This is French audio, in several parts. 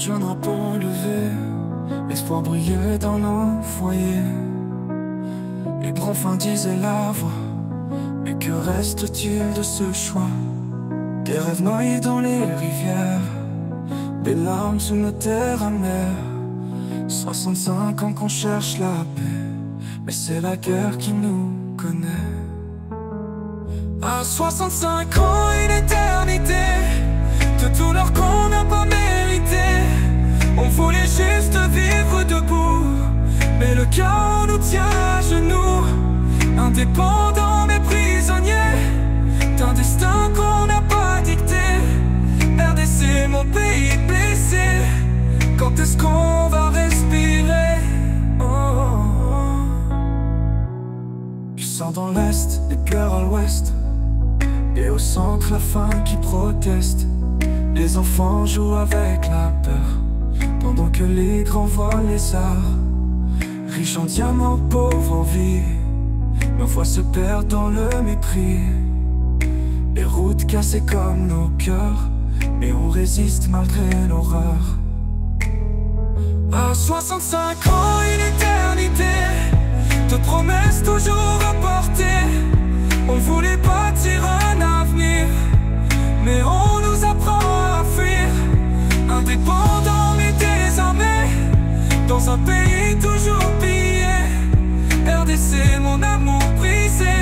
d'un drapeau levé, l'espoir brillait dans nos foyers. Les grands fins disaient la voix, mais que reste-t-il de ce choix? Des rêves noyés dans les rivières, des larmes sous nos terres amères. 65 ans qu'on cherche la paix, mais c'est la guerre qui nous connaît. À 65 ans, une éternité de douleur qu'on n'a pas mérité. On voulait juste vivre debout, mais le chaos nous tient à genoux. Indépendants mais prisonniers d'un destin qu'on n'a pas dicté. RDC, mon pays blessé, quand est-ce qu'on va respirer? Oh, oh, oh. Je sens dans l'Est des cœurs à l'Ouest, et au centre la faim qui proteste. Les enfants jouent avec la peur, pendant que les grands volent les arts. Riches en diamants, pauvres en vie, nos voix se perdent dans le mépris. Les routes cassées comme nos cœurs, mais on résiste malgré l'horreur. À 65 ans, une éternité de promesses toujours reportées. On voulait bâtir un avenir, mais on nous apprend à fuir. Indépendants mais désarmés, dans un pays toujours pillé. RDC, mon amour brisé,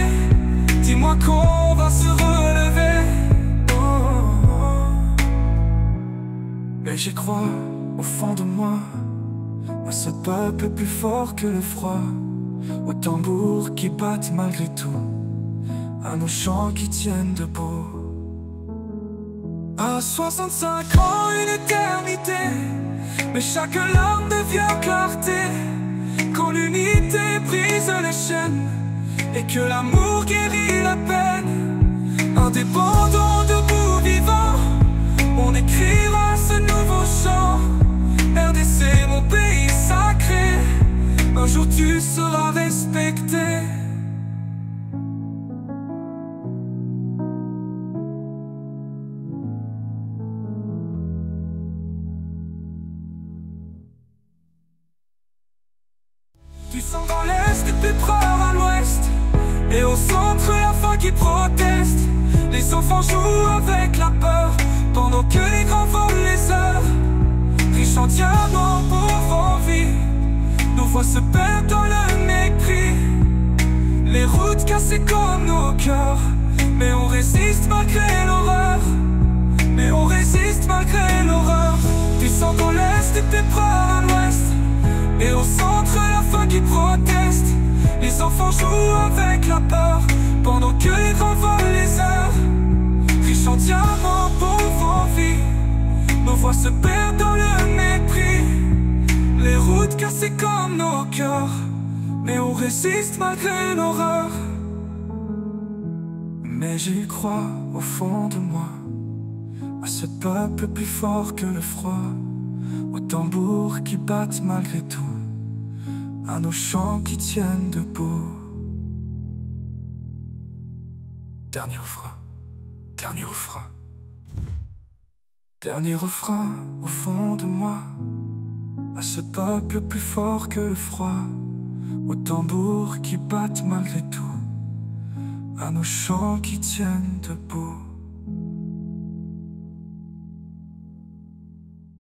dis-moi qu'on va se relever. Oh, oh, oh. Mais j'y crois au fond de moi, à ce peuple plus fort que le froid, aux tambours qui battent malgré tout, à nos chants qui tiennent debout. À 65 ans, une éternité, mais chaque larme devient clarté. Quand l'unité brise les chaînes, et que l'amour guérit la peine. Indépendants, debout, vivants, on écrira ce nouveau chant. RDC, mon pays sacré, un jour tu seras respecté. Du sang dans l'Est, des pépreurs à l'Ouest, et au centre la faim qui proteste. Les enfants jouent avec la peur, pendant que les grands volent les heures. Riches en diamants, pauvres en vie, nos voix se perdent dans le mépris. Les routes cassées comme nos cœurs, mais on résiste malgré l'horreur. Mais on résiste malgré l'horreur. Du sang dans l'Est, des pépreurs à l'Ouest, et au centre la faim qui proteste. Les enfants jouent avec la peur, pendant que les grands volent les heures. Riches en diamants, pauvres en vie, nos voix se perdent dans le mépris. Les routes cassées comme nos cœurs, mais on résiste malgré l'horreur. Mais j'y crois au fond de moi, à ce peuple plus fort que le froid, aux tambours qui battent malgré tout, à nos chants qui tiennent debout. Dernier refrain, dernier refrain, dernier refrain au fond de moi, à ce peuple plus fort que le froid, aux tambours qui battent malgré tout, à nos chants qui tiennent debout.